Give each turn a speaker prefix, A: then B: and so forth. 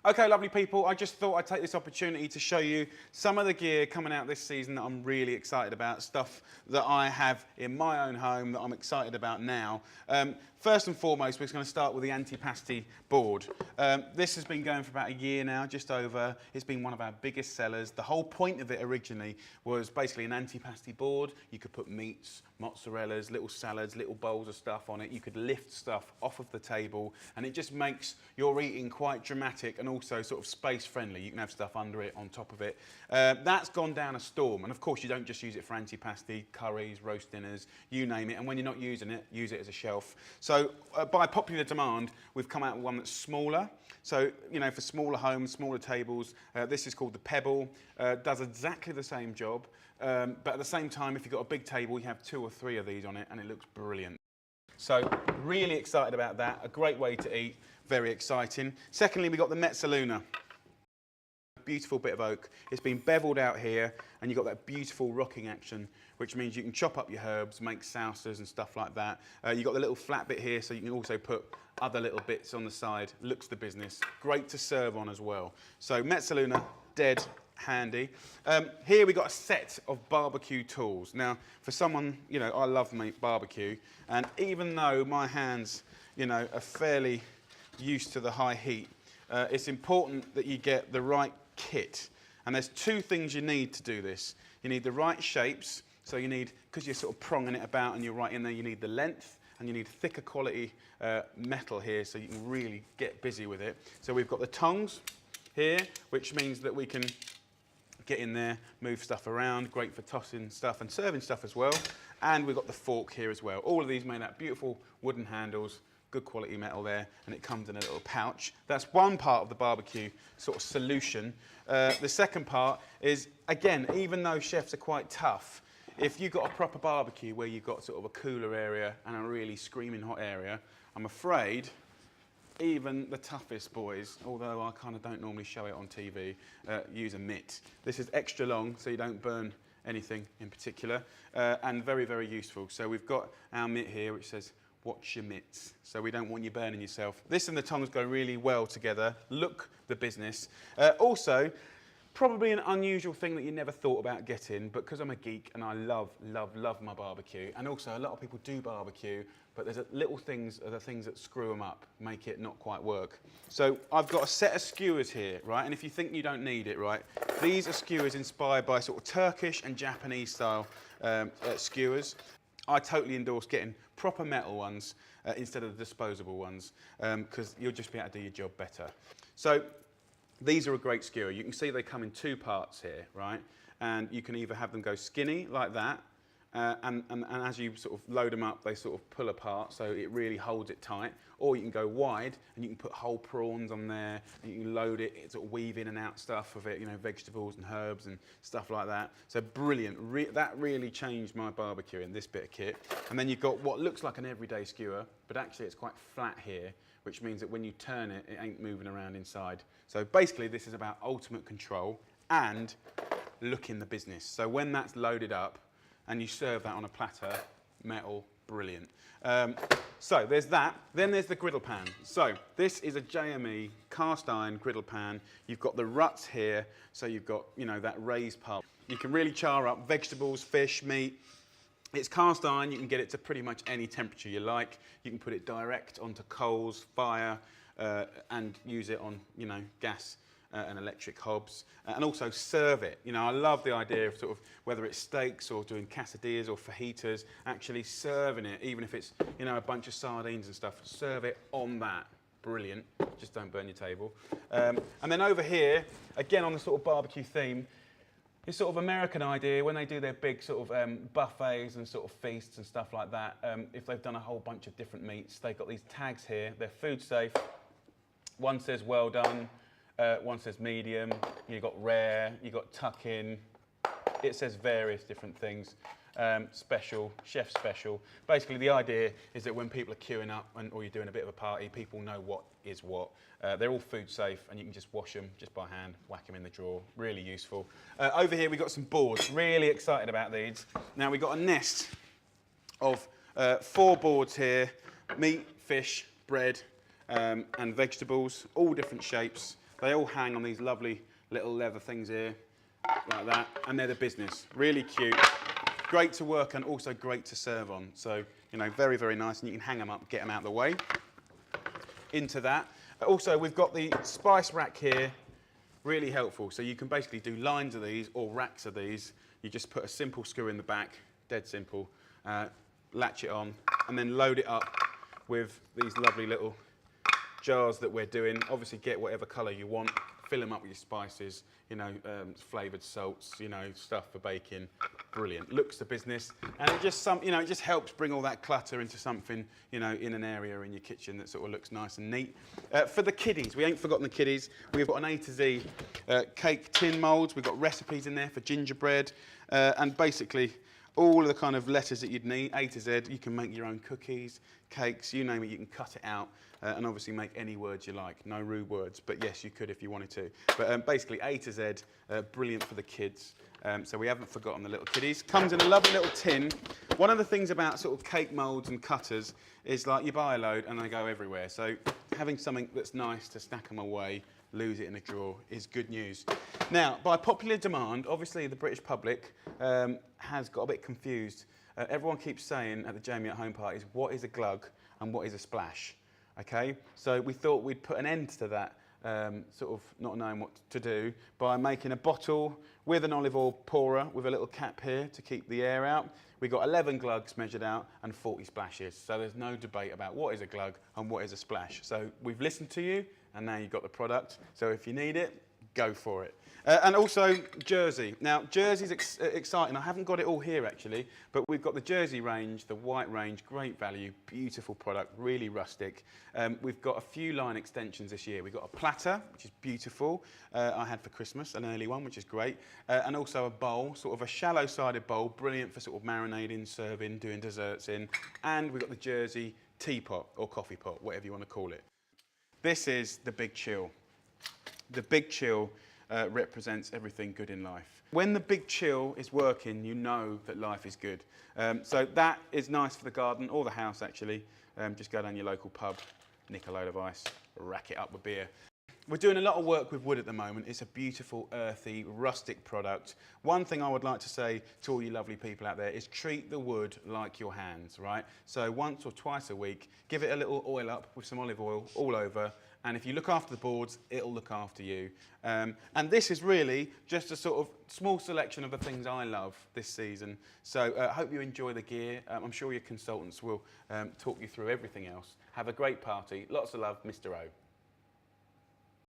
A: Okay, lovely people, I just thought I'd take this opportunity to show you some of the gear coming out this season that I'm really excited about, stuff that I have in my own home that I'm excited about now. First and foremost, we're going to start with the Antipasti board. This has been going for about a year now, just over. It's been one of our biggest sellers. The whole point of it originally was basically an antipasti board. You could put meats, mozzarellas, little salads, little bowls of stuff on it. You could lift stuff off of the table, and it just makes your eating quite dramatic and also sort of space friendly. You can have stuff under it, on top of it. That's gone down a storm, and of course you don't just use it for antipasti, curries, roast dinners, you name it, and when you're not using it, use it as a shelf. So by popular demand, we've come out with one that's smaller. So, you know, for smaller homes, smaller tables, this is called the Pebble. Does exactly the same job, but at the same time, if you've got a big table, you have 2 or 3 of these on it, and it looks brilliant. So, really excited about that. A great way to eat, very exciting. Secondly, we've got the Mezzaluna. Beautiful bit of oak. It's been beveled out here, and you've got that beautiful rocking action, which means you can chop up your herbs, make salsas and stuff like that. You've got the little flat bit here, so you can also put other little bits on the side. Looks the business. Great to serve on as well. So Mezzaluna, dead handy. Here we got a set of barbecue tools. Now, for someone, you know, I love meat barbecue, and even though my hands, you know, are fairly used to the high heat, it's important that you get the right kit. And there's 2 things you need to do this. You need the right shapes, so you need, because you're sort of pronging it about and you're right in there, you need the length, and you need thicker quality metal here so you can really get busy with it. So we've got the tongs here, which means that we can get in there, move stuff around, great for tossing stuff and serving stuff as well. And we've got the fork here as well. All of these made out beautiful wooden handles, good quality metal there, and it comes in a little pouch. That's one part of the barbecue sort of solution. The second part is, again, even though chefs are quite tough, if you've got a proper barbecue where you've got sort of a cooler area and a really screaming hot area, I'm afraid even the toughest boys, although I kind of don't normally show it on TV, use a mitt. This is extra long, so you don't burn anything in particular, and very, very useful. So we've got our mitt here, which says, watch your mitts, so we don't want you burning yourself. This and the tongs go really well together. Look the business. Also, probably an unusual thing that you never thought about getting, but because I'm a geek and I love, love, love my barbecue, and also a lot of people do barbecue, but there's little things are the things that screw them up, make it not quite work. So I've got a set of skewers here, right? And if you think you don't need it, right? These are skewers inspired by sort of Turkish and Japanese style skewers. I totally endorse getting proper metal ones instead of the disposable ones, because you'll just be able to do your job better. So these are a great skewer. You can see they come in 2 parts here, right? And you can either have them go skinny like that, and as you sort of load them up, they sort of pull apart, so it really holds it tight. Or you can go wide, and you can put whole prawns on there, and you can load it, sort of weave in and out stuff of it, you know, vegetables and herbs and stuff like that. So brilliant. That really changed my barbecue in this bit of kit. And then you've got what looks like an everyday skewer, but actually it's quite flat here, which means that when you turn it, it ain't moving around inside. So basically this is about ultimate control and looking the business. So when that's loaded up and you serve that on a platter, metal, brilliant. So there's that. Then there's the griddle pan. So this is a JME cast iron griddle pan. You've got the ruts here, so you've got, you know, that raised part. You can really char up vegetables, fish, meat. It's cast iron. You can get it to pretty much any temperature you like. You can put it direct onto coals, fire, and use it on, you know, gas and electric hobs, and also serve it. You know, I love the idea of sort of whether it's steaks or doing quesadillas or fajitas, actually serving it, even if it's, you know, a bunch of sardines and stuff, serve it on that. Brilliant. Just don't burn your table. And then over here, again on the sort of barbecue theme, it's sort of American idea when they do their big sort of buffets and sort of feasts and stuff like that. If they've done a whole bunch of different meats, they've got these tags here. They're food safe. One says well done. One says medium, you've got rare, you've got tuck in, it says various different things, special, chef special. Basically the idea is that when people are queuing up or you're doing a bit of a party, people know what is what. They're all food safe and you can just wash them just by hand, whack them in the drawer, really useful. Over here we've got some boards, really excited about these. Now we've got a nest of 4 boards here, meat, fish, bread and vegetables, all different shapes. They all hang on these lovely little leather things here, like that, and they're the business. Really cute, great to work and also great to serve on. So, you know, very, very nice, and you can hang them up, get them out of the way. Into that. Also, we've got the spice rack here, really helpful. So you can basically do lines of these or racks of these. You just put a simple screw in the back, dead simple, latch it on, and then load it up with these lovely little jars that we're doing. Obviously get whatever colour you want, fill them up with your spices, you know, flavoured salts, you know, stuff for baking. Brilliant. Looks the business, and it just it just helps bring all that clutter into something, you know, in an area in your kitchen that sort of looks nice and neat. For the kiddies, we ain't forgotten the kiddies. We've got an A to Z cake tin moulds. We've got recipes in there for gingerbread, and basically all of the kind of letters that you'd need, A to Z. You can make your own cookies, cakes, you name it, you can cut it out, and obviously make any words you like. No rude words, but yes, you could if you wanted to. But basically A to Z, brilliant for the kids. So we haven't forgotten the little kiddies. Comes in a lovely little tin. One of the things about sort of cake moulds and cutters is like you buy a load and they go everywhere. So having something that's nice to stack them away, lose it in a drawer, is good news. Now, by popular demand, obviously the British public has got a bit confused. Everyone keeps saying at the Jamie at Home parties, what is a glug and what is a splash? Okay, so we thought we'd put an end to that sort of not knowing what to do by making a bottle with an olive oil pourer with a little cap here to keep the air out. We got 11 glugs measured out and 40 splashes. So there's no debate about what is a glug and what is a splash. So we've listened to you and now you've got the product. So if you need it, go for it. And also jersey. Now jersey's exciting. I haven't got it all here actually, but we've got the jersey range, the white range, great value, beautiful product, really rustic. We've got a few line extensions this year. We've got a platter, which is beautiful. I had for Christmas, an early one, which is great. And also a bowl, sort of a shallow-sided bowl, brilliant for sort of marinating, serving, doing desserts in. And we've got the jersey teapot or coffee pot, whatever you want to call it. This is the Big Chill. The Big Chill represents everything good in life. When the Big Chill is working, you know that life is good. So that is nice for the garden or the house actually. Just go down your local pub, nick a load of ice, rack it up with beer. We're doing a lot of work with wood at the moment. It's a beautiful, earthy, rustic product. One thing I would like to say to all you lovely people out there is treat the wood like your hands, right? So once or twice a week, give it a little oil up with some olive oil all over. And if you look after the boards, it'll look after you. And this is really just a sort of small selection of the things I love this season. So I hope you enjoy the gear. I'm sure your consultants will talk you through everything else. Have a great party. Lots of love, Mr. O.